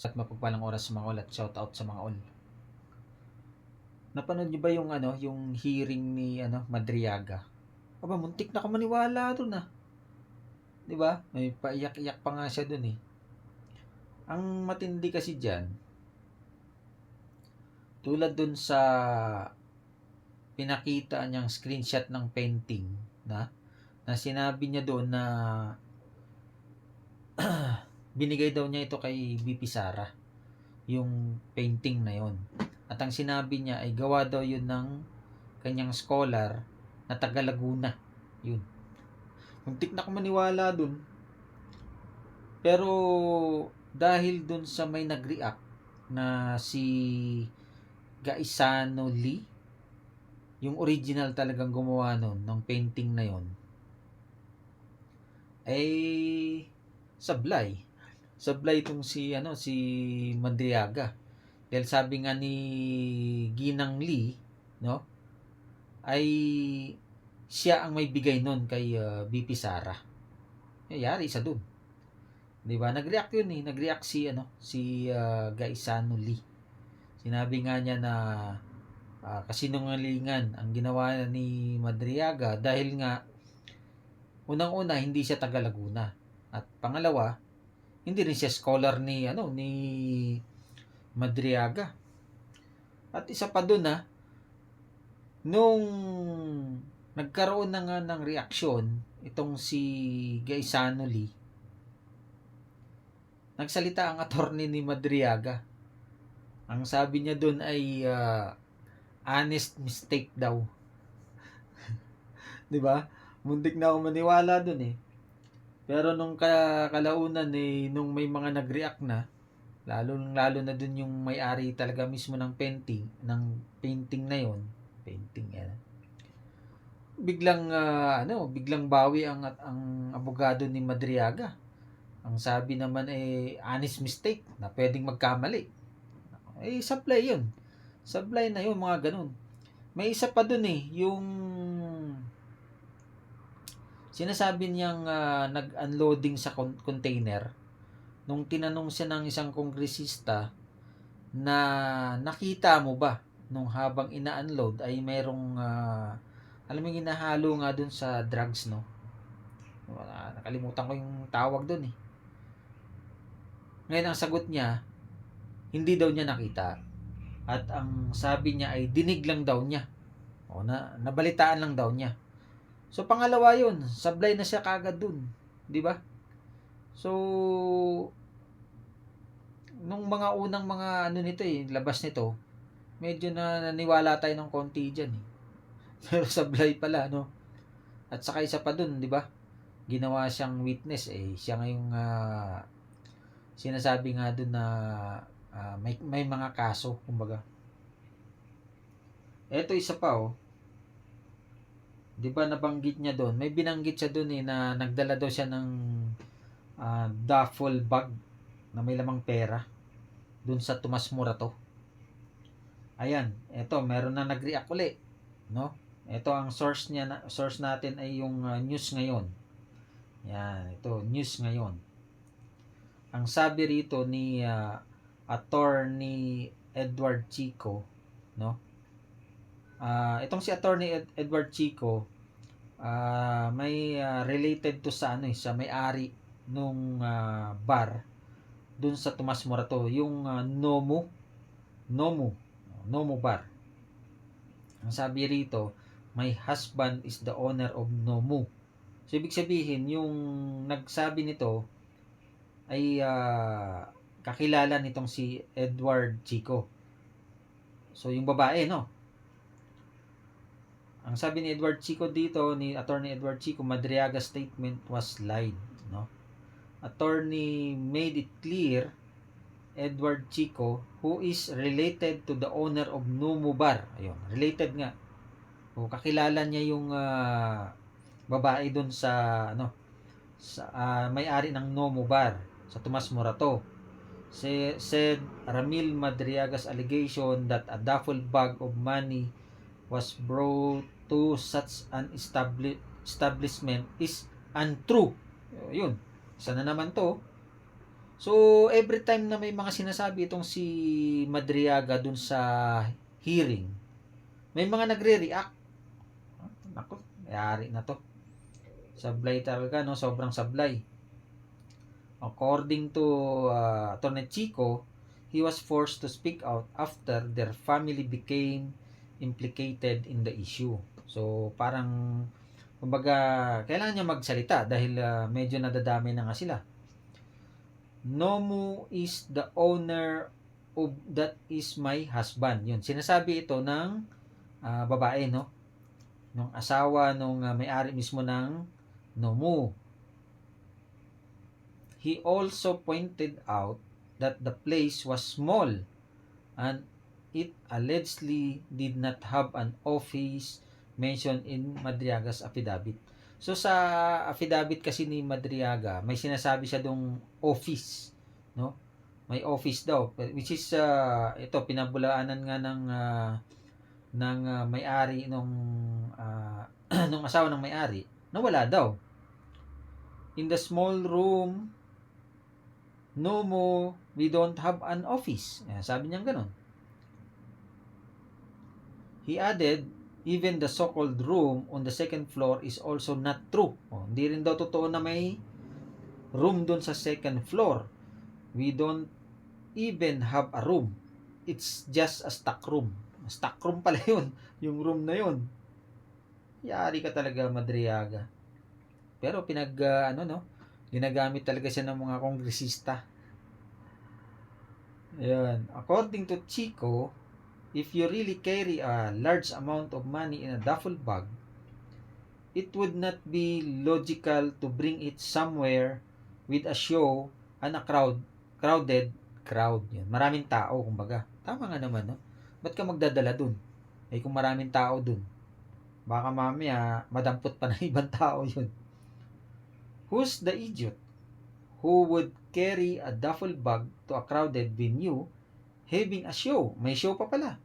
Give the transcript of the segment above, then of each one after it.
At mapagpalang oras sa mga all at shout out sa mga all. Napanood niyo ba yung yung hearing ni Madriaga? Aba, muntik na ka maniwala doon ah. 'Di ba? May paiyak-iyak pa nga siya doon eh. Ang matindi kasi diyan, tulad doon sa pinakita niyang screenshot ng painting na sinabi niya doon na binigay daw niya ito kay BP Sara, yung painting na yon. At ang sinabi niya ay gawa daw yun ng kanyang scholar na taga Laguna. Yun. Muntik na ako maniwala dun. Pero dahil dun sa may nag-react na si Gaisano Lee, yung original talagang gumawa nun ng painting na yon, ay sablay. Sablay itong si Madriaga. Dahil sabi nga ni Ginang Lee, no, ay siya ang may bigay nun kay BP Sara. Yari isa dun. 'Di ba? Nag-react yun eh. Nag-react si Gaisano Lee. Sinabi nga niya na kasinungalingan ang ginawa ni Madriaga dahil nga unang-una hindi siya taga Laguna. At pangalawa, hindi rin siya scholar ni Madriaga. At isa pa doon nung nagkaroon na nga ng reaksyon itong si Gaisano Lee, nagsalita ang attorney ni Madriaga. Ang sabi niya doon ay honest mistake daw. 'Di ba? Muntik na ako maniwala doon eh. Pero nung kalaunan nung may mga nag-react na, lalo na dun yung may-ari talaga mismo ng painting na yon, painting yan. Biglang bawi ang abogado ni Madriaga. Ang sabi naman honest mistake na pwedeng magkamali. Sablay yun. Sablay na yun, mga ganun. May isa pa dun yung sinasabi niyang nag-unloading sa container nung tinanong siya ng isang kongresista na nakita mo ba nung habang ina-unload ay mayroong alam mo yung hinahalo nga dun sa drugs, no? Nakalimutan ko yung tawag dun eh. Ngayon ang sagot niya, hindi daw niya nakita. At ang sabi niya ay dinig lang daw niya. O nabalitaan lang daw niya. So pangalawa 'yun, sablay na siya kagad dun, 'di ba? So nung mga unang mga nito labas nito, medyo na naniwala tayo ng konti diyan eh. Pero sablay pala, no? At saka isa pa dun, 'di ba? Ginawa siyang witness siya ngayong sinasabi nga dun na may mga kaso, kumbaga. Eto isa pa 'Di ba nabanggit niya doon? May binanggit siya doon na nagdala daw siya ng duffel bag na may lamang pera doon sa Tomas Morato. Ayan, eto meron na nag-react uli, no? Ito ang source natin ay yung News Ngayon. Yan, ito News Ngayon. Ang sabi rito ni Attorney Edward Chico, no? Itong si Attorney Edward Chico, may related to sa sa may-ari nung bar dun sa Tomas Morato, yung Nomu Bar. Ang sabi rito, my husband is the owner of Nomu. So ibig sabihin, yung nagsabi nito ay kakilala nitong si Edward Chico. So yung babae, no? Ang sabi ni Edward Chico dito, ni Attorney Edward Chico, Madriaga's statement was lied, no? Attorney made it clear Edward Chico, who is related to the owner of Nomu Bar. Ayun, related nga. O kakilala niya yung babae doon sa may-ari ng Nomu Bar sa Tomas Morato. Said Ramil Madriaga's allegation that a duffel bag of money was brought to such an establishment is untrue. Yun. Isa na naman to. So, every time na may mga sinasabi itong si Madriaga dun sa hearing, may mga nagre-react. Naku, yari na to. Sablay talaga, no? Sobrang sablay. According to Atty. Chico, he was forced to speak out after their family became implicated in the issue. So, parang, kumbaga, kailangan niya magsalita dahil medyo nadadami na nga sila. Nomu is the owner of that is my husband. Yun, sinasabi ito ng babae, no? Nung asawa nung may-ari mismo ng Nomu. He also pointed out that the place was small and it allegedly did not have an office mentioned in Madriaga's affidavit. So sa affidavit kasi ni Madriaga, may sinasabi siya dong office, no? May office daw, which is ito pinabulaanan nga ng may-ari nung nung asawa ng may-ari na wala daw. In the small room, no mo, we don't have an office. Sabi niya ganun. He added, even the so-called room on the second floor is also not true. Hindi rin daw totoo na may room doon sa second floor. We don't even have a room. It's just a stock room. Stock room pala yun. Yung room na yun. Yari ka talaga, Madriaga. Pero ginagamit talaga siya ng mga kongresista. Ayan. According to Chico, if you really carry a large amount of money in a duffel bag, it would not be logical to bring it somewhere with a show and a crowded crowd. Yan. Maraming tao, kumbaga. Tama nga naman, no? Ba't ka magdadala dun? Kung maraming tao dun, baka mamaya madampot pa ng ibang tao yun. Who's the idiot who would carry a duffel bag to a crowded venue having a show? May show pa pala.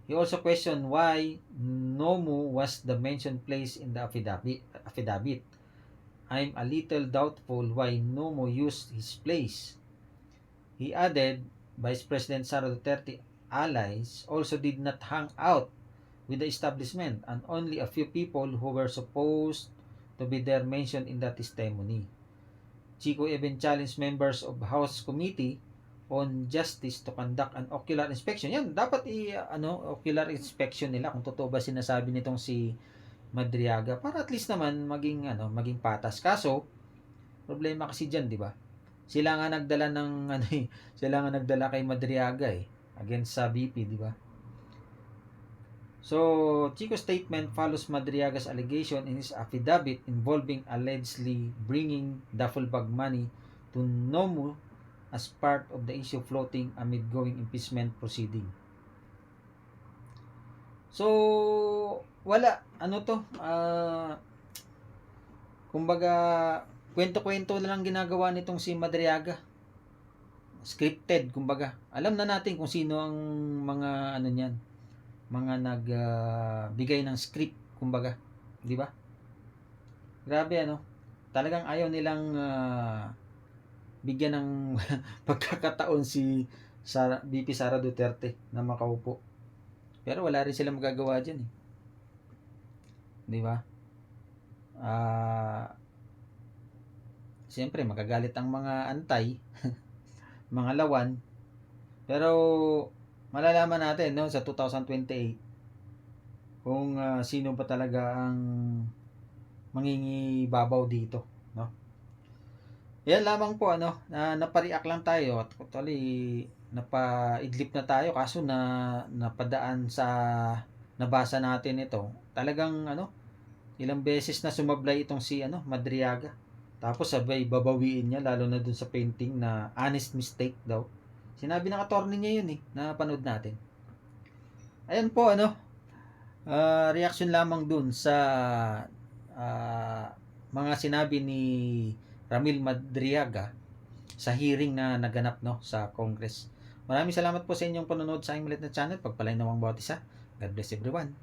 He also questioned why Nomu was the mentioned place in the affidavit. I'm a little doubtful why Nomu used his place. He added, Vice President Sara Duterte allies also did not hang out with the establishment and only a few people who were supposed to be there mentioned in the testimony. Chico even challenged members of House Committee on Justice to conduct an ocular inspection. Yan, dapat ocular inspection nila kung totoo ba sinasabi nitong si Madriaga para at least naman maging patas. Kaso, problema kasi diyan, di ba? Sila nga nagdala ng sila nga nagdala kay Madriaga against sa VP, di ba? So, Chico's statement follows Madriaga's allegation in his affidavit involving allegedly bringing duffel bag money to Nomu as part of the issue floating amid going impeachment proceeding. So, wala. Kumbaga, kwento-kwento na lang ginagawa nitong si Madriaga. Scripted, kumbaga. Alam na natin kung sino ang mga niyan. Mga nagbigay ng script, kumbaga. Di ba? Grabe, talagang ayaw nilang bigyan ng pagkakataon si VP Sara Duterte na makaupo. Pero wala rin sila magagawa dyan. Di ba? Siyempre, magagalit ang mga antay, mga lawan. Pero, malalaman natin sa 2028 kung sino pa talaga ang mangingibabaw dito, no? Yan lamang po na napareact lang tayo at actually napaidlip na tayo kaso napadaan sa nabasa natin ito. Talagang ilang beses na sumablay itong si Madriaga. Tapos sabay babawiin niya lalo na dun sa painting na honest mistake daw. Sinabi ng attorney niya yun na panood natin. Ayan po reaction lamang dun sa mga sinabi ni Ramil Madriaga sa hearing na naganap sa Congress. Maraming salamat po sa inyong panonood sa aking maliit na channel. Pagpalain nawang bawat isa. God bless everyone.